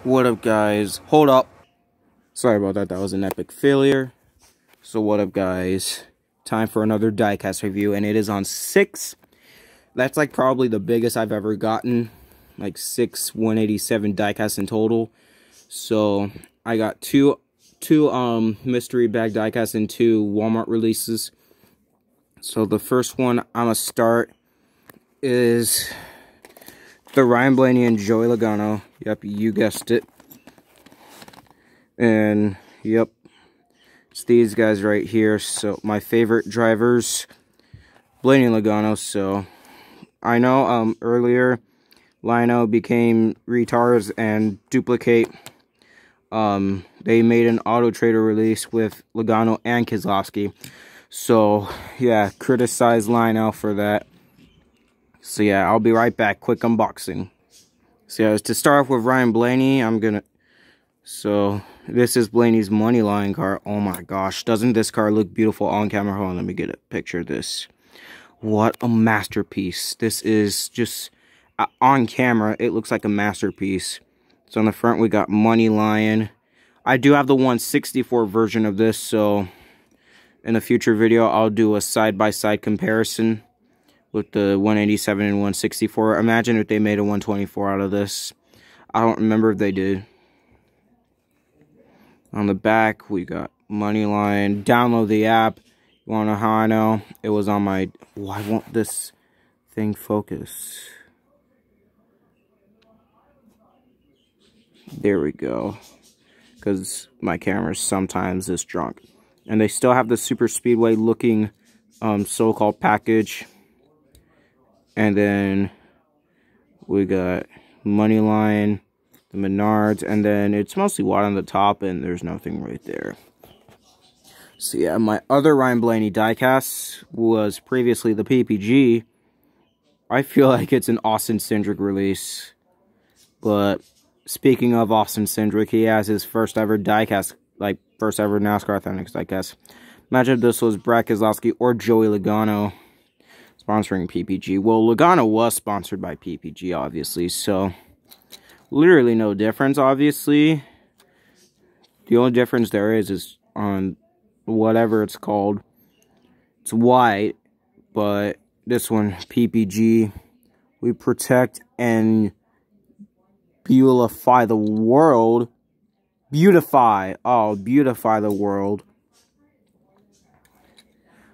What up, guys? Hold up. Sorry about that. That was an epic failure. So what up, guys? Time for another diecast review, and it is on 6. That's like probably the biggest I've ever gotten. Like 6 187 diecasts in total. So I got two mystery bag diecasts and 2 Walmart releases. So the first one I'm gonna start is the Ryan Blaney and Joey Logano. Yep, you guessed it. And, yep, it's these guys right here. So, my favorite drivers, Blaney and Logano. So, I know earlier, Lino became retards and duplicate. They made an Auto Trader release with Logano and Keselowski. So, yeah, criticize Lino for that. So, yeah, I'll be right back. Quick unboxing. So, yeah, to start off with Ryan Blaney, So, this is Blaney's money line car. Oh my gosh, doesn't this car look beautiful on camera? Hold on, let me get a picture of this. What a masterpiece. This is just, on camera, it looks like a masterpiece. So, on the front, we got Money Lion. I do have the 164 version of this, so in a future video, I'll do a side-by-side comparison with the 187 and 164. Imagine if they made a 124 out of this. I don't remember if they did. On the back, we got Moneyline. Download the app. You want to know how I know? It was on my... Why won't this thing focus? There we go. Because my camera sometimes is drunk. And they still have the Super Speedway looking so-called package. And then we got Moneyline, the Menards, and then it's mostly white on the top, and there's nothing right there. So yeah, my other Ryan Blaney diecast was previously the PPG. I feel like it's an Austin Cindric release. But speaking of Austin Cindric, he has his first ever diecast, like first ever NASCAR Authentics diecast. Imagine if this was Brad Keselowski or Joey Logano sponsoring PPG. Well, Logano was sponsored by PPG, obviously, so literally no difference, obviously. The only difference there is on whatever it's called. It's white, but this one, PPG, we protect and beautify the world. Beautify. Oh, beautify the world.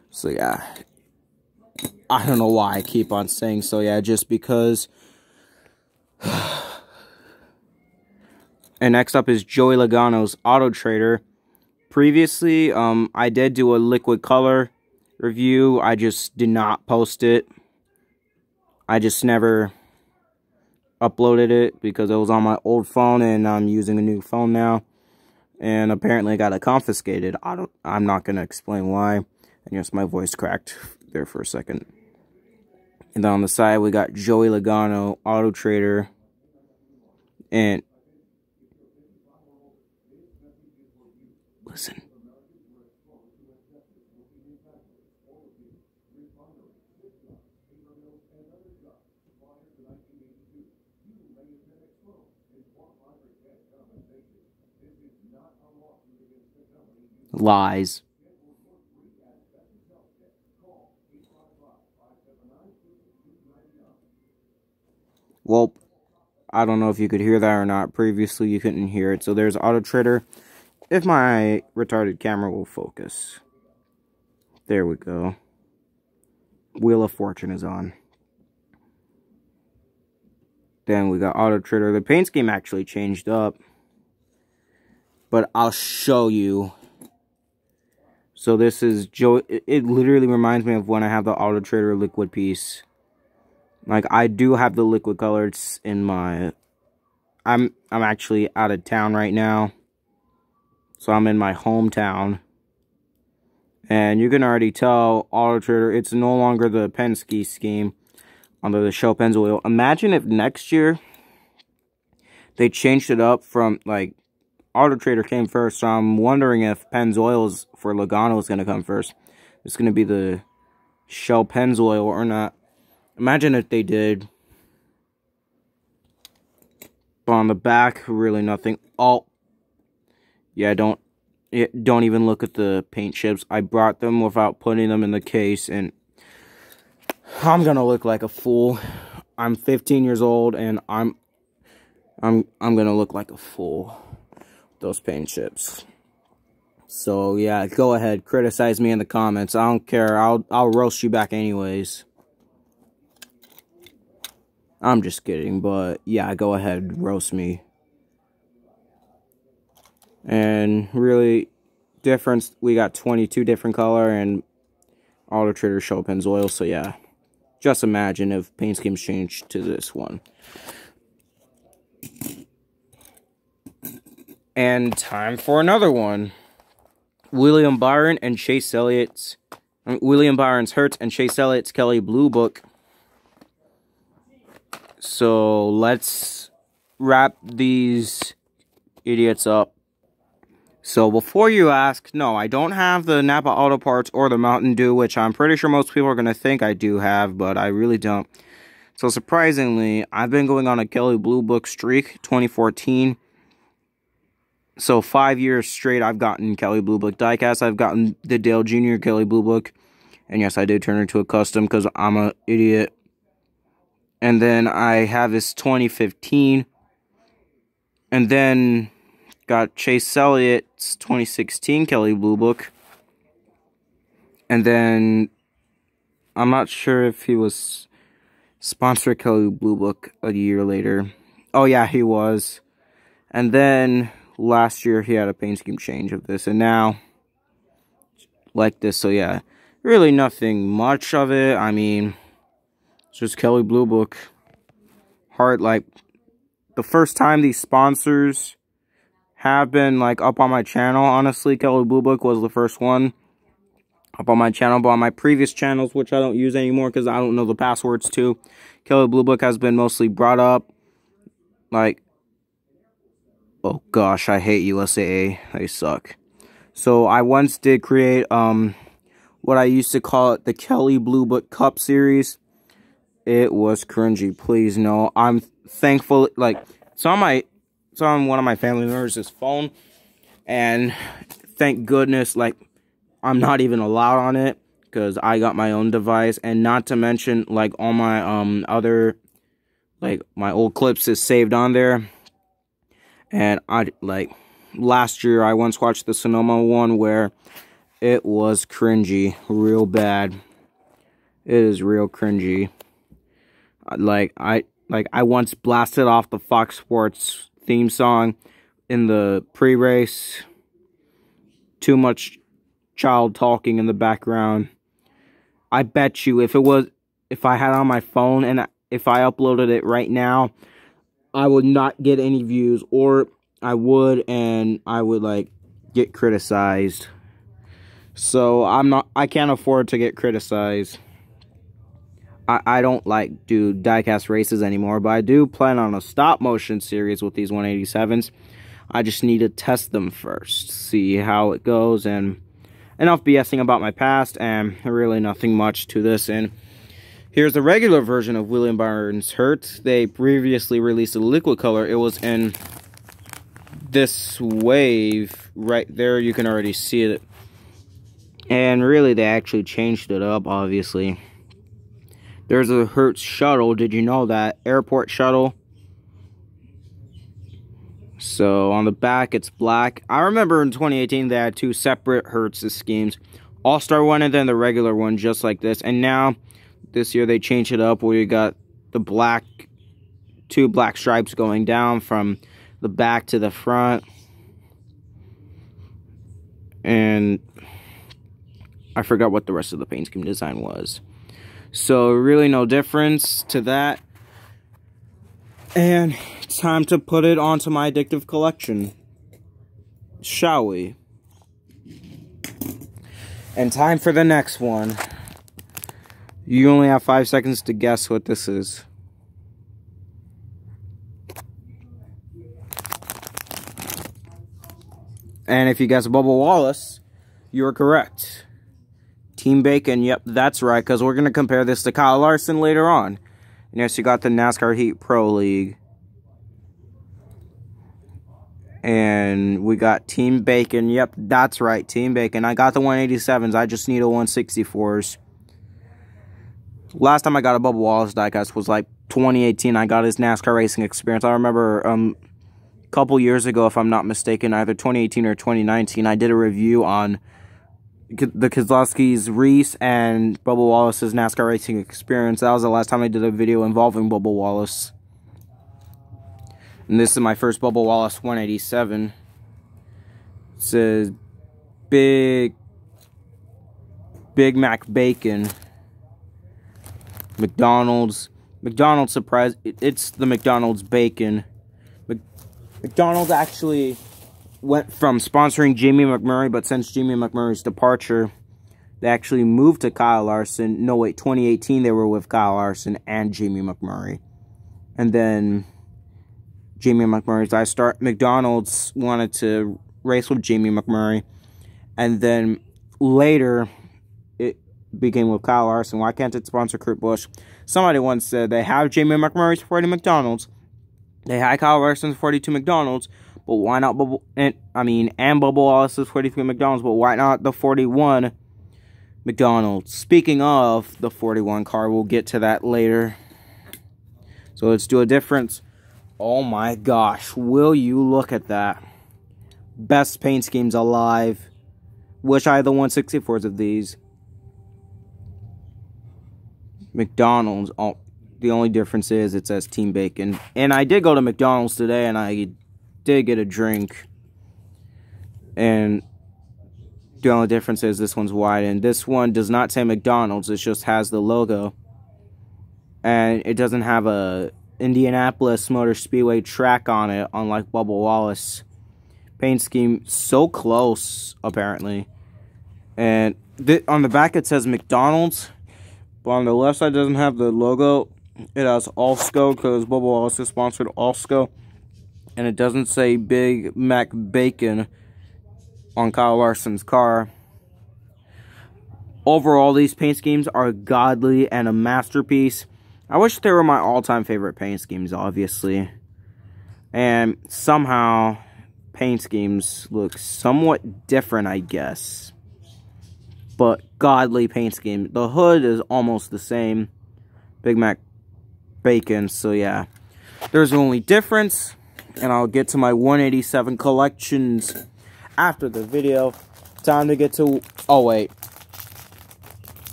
So, yeah. I don't know why I keep on saying so, yeah, just because. And next up is Joey Logano's Auto Trader. Previously, I did do a liquid color review. I just did not post it. I just never uploaded it because it was on my old phone and I'm using a new phone now. And apparently I got it confiscated. I'm not going to explain why. I guess my voice cracked there for a second. And then on the side, we got Joey Logano, Auto Trader. And listen. Lies. Well, I don't know if you could hear that or not. Previously, you couldn't hear it. So there's Auto Trader. If my retarded camera will focus. There we go. Wheel of Fortune is on. Then we got Auto Trader. The paint scheme actually changed up. But I'll show you. So this is Joe. It literally reminds me of when I have the Auto Trader liquid piece. Like, I do have the liquid color. It's in my... I'm actually out of town right now. So I'm in my hometown. And you can already tell Auto Trader, it's no longer the Penske scheme under the Shell Pennzoil. Imagine if next year they changed it up from, like, Auto Trader came first. So I'm wondering if Pennzoil's for Logano is going to come first. It's going to be the Shell Pennzoil or not. Imagine if they did. But on the back, really nothing. Oh, yeah, don't even look at the paint chips. I brought them without putting them in the case, and I'm gonna look like a fool. I'm 15 years old, and I'm gonna look like a fool with those paint chips. So yeah, go ahead, criticize me in the comments. I don't care. I'll roast you back anyways. I'm just kidding, but yeah, go ahead, roast me. And really, difference, we got 22 different color, and Auto Trader show Pennzoil, so yeah. Just imagine if paint schemes changed to this one. And time for another one. William Byron and Chase Elliott's, William Byron's Hertz and Chase Elliott's Kelley Blue Book. So let's wrap these idiots up. So before you ask, no, I don't have the Napa Auto Parts or the Mountain Dew, which I'm pretty sure most people are going to think I do have, but I really don't. So surprisingly, I've been going on a Kelley Blue Book streak, 2014. So 5 years straight, I've gotten Kelley Blue Book diecast. I've gotten the Dale Jr. Kelley Blue Book. And yes, I did turn it into a custom because I'm an idiot. And then I have this 2015. And then got Chase Elliott's 2016 Kelley Blue Book. And then I'm not sure if he was sponsored Kelley Blue Book a year later. Oh yeah, he was. And then last year he had a paint scheme change of this, and now like this. So yeah, really nothing much of it. I mean, it's just Kelley Blue Book. Hard, like, the first time these sponsors have been like up on my channel, honestly, Kelley Blue Book was the first one up on my channel. But on my previous channels, which I don't use anymore because I don't know the passwords to, Kelley Blue Book has been mostly brought up. Like, oh gosh, I hate USAA. They suck. So I once did create what I used to call it the Kelley Blue Book Cup series. It was cringy. Please no. I'm thankful, like, it's on one of my family members' phone, and thank goodness, like, I'm not even allowed on it because I got my own device. And not to mention, like, all my other, like, my old clips is saved on there. And I, like, last year I once watched the Sonoma one where it was cringy, real bad. It is real cringy. I once blasted off the Fox Sports theme song in the pre-race. Too much child talking in the background. I bet you if I had it on my phone and if I uploaded it right now, I would not get any views, or I would, and I would, like, get criticized. So I can't afford to get criticized. I don't like do diecast races anymore, but I do plan on a stop motion series with these 187s. I just need to test them first, see how it goes, and enough BSing about my past, and really nothing much to this. And here's the regular version of William Byron's Hertz. They previously released a liquid color. It was in this wave right there. You can already see it. And really, they actually changed it up, obviously. There's a Hertz shuttle. Did you know that? Airport shuttle. So on the back, it's black. I remember in 2018, they had two separate Hertz schemes. All-Star one and then the regular one, just like this. And now, this year, they changed it up where you got the black, two black stripes going down from the back to the front. And I forgot what the rest of the paint scheme design was. So really no difference to that. And it's time to put it onto my addictive collection. Shall we? And time for the next one. You only have 5 seconds to guess what this is. And if you guess Bubba Wallace, you're correct. Team Bacon, yep, that's right, because we're going to compare this to Kyle Larson later on. And yes, you got the NASCAR Heat Pro League. And we got Team Bacon. Yep, that's right, Team Bacon. I got the 187s. I just need a 164s. Last time I got a Bubba Wallace diecast was like 2018. I got his NASCAR racing experience. I remember a couple years ago, if I'm not mistaken, either 2018 or 2019, I did a review on the Keselowski's Reese and Bubba Wallace's NASCAR racing experience. That was the last time I did a video involving Bubba Wallace. And this is my first Bubba Wallace 187. It says Big Mac Bacon. McDonald's surprise. It's the McDonald's bacon. McDonald's actually went from sponsoring Jamie McMurray, but since Jamie McMurray's departure, they actually moved to Kyle Larson. No, wait, 2018 they were with Kyle Larson and Jamie McMurray. And then Jamie McMurray's McDonald's wanted to race with Jamie McMurray. And then later, it became with Kyle Larson. Why can't it sponsor Kurt Busch? Somebody once said they have Jamie McMurray's 40 McDonald's. They had Kyle Larson's 42 McDonald's. But why not and Bubba Wallace's 43 McDonald's, but why not the 41 McDonald's? Speaking of the 41 car, we'll get to that later. So let's do a difference. Oh my gosh, will you look at that. Best paint schemes alive. Wish I had the 164s of these. McDonald's, oh, the only difference is it says Team Bacon. And I did go to McDonald's today and I did get a drink. And the only difference is this one's white and this one does not say McDonald's, it just has the logo. And it doesn't have a Indianapolis Motor Speedway track on it, unlike Bubba Wallace. Paint scheme so close, apparently. And on the back it says McDonald's, but on the left side it doesn't have the logo. It has Allsco because Bubba Wallace is sponsored Allsco. And it doesn't say Big Mac Bacon on Kyle Larson's car. Overall, these paint schemes are godly and a masterpiece. I wish they were my all-time favorite paint schemes, obviously. And somehow, paint schemes look somewhat different, I guess. But godly paint scheme. The hood is almost the same. Big Mac Bacon, so yeah. There's the only difference. And I'll get to my 187 collections after the video. Time to get to... Oh, wait.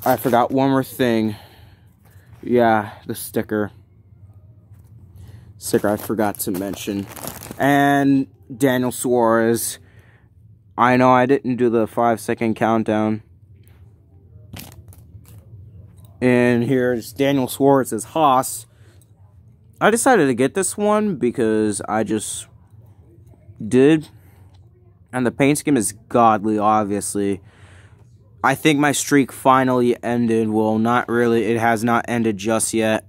I forgot one more thing. Yeah, the sticker. Sticker I forgot to mention. And Daniel Suarez. I know I didn't do the 5-second countdown. And here's Daniel Suarez's Haas. I decided to get this one because I just did. And the paint scheme is godly, obviously. I think my streak finally ended. Well, not really. It has not ended just yet.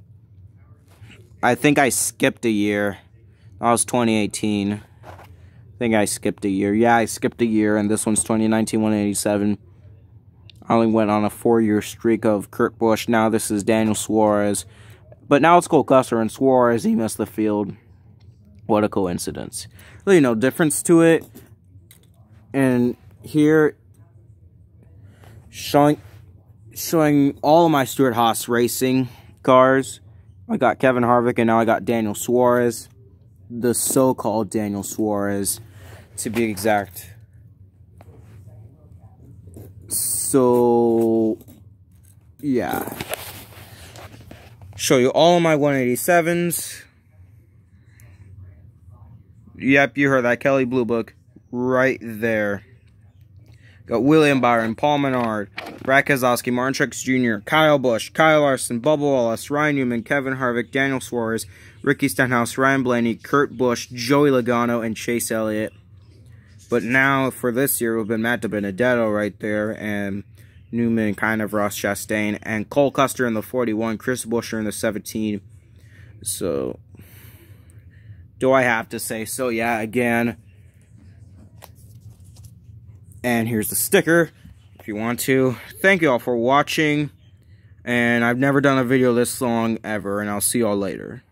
I think I skipped a year. That was 2018. I think I skipped a year. Yeah, I skipped a year, and this one's 2019 187. I only went on a 4-year streak of Kurt Busch. Now this is Daniel Suarez. But now it's Cole Custer and Suarez, he missed the field. What a coincidence. Really no difference to it. And here, showing all of my Stuart Haas racing cars. I got Kevin Harvick and now I got Daniel Suarez. The so-called Daniel Suarez, to be exact. So, yeah. Show you all of my 187s. Yep, you heard that. Kelly Blue Book. Right there. Got William Byron, Paul Menard, Brad Keselowski, Martin Truex Jr., Kyle Busch, Kyle Larson, Bubba Wallace, Ryan Newman, Kevin Harvick, Daniel Suarez, Ricky Stenhouse, Ryan Blaney, Kurt Busch, Joey Logano, and Chase Elliott. But now, for this year, we've been Matt DiBenedetto right there, and Newman, kind of Ross Chastain, and Cole Custer in the 41, Chris Buescher in the 17. So, do I have to say so? Yeah, again. And here's the sticker, if you want to. Thank you all for watching, and I've never done a video this long ever, and I'll see you all later.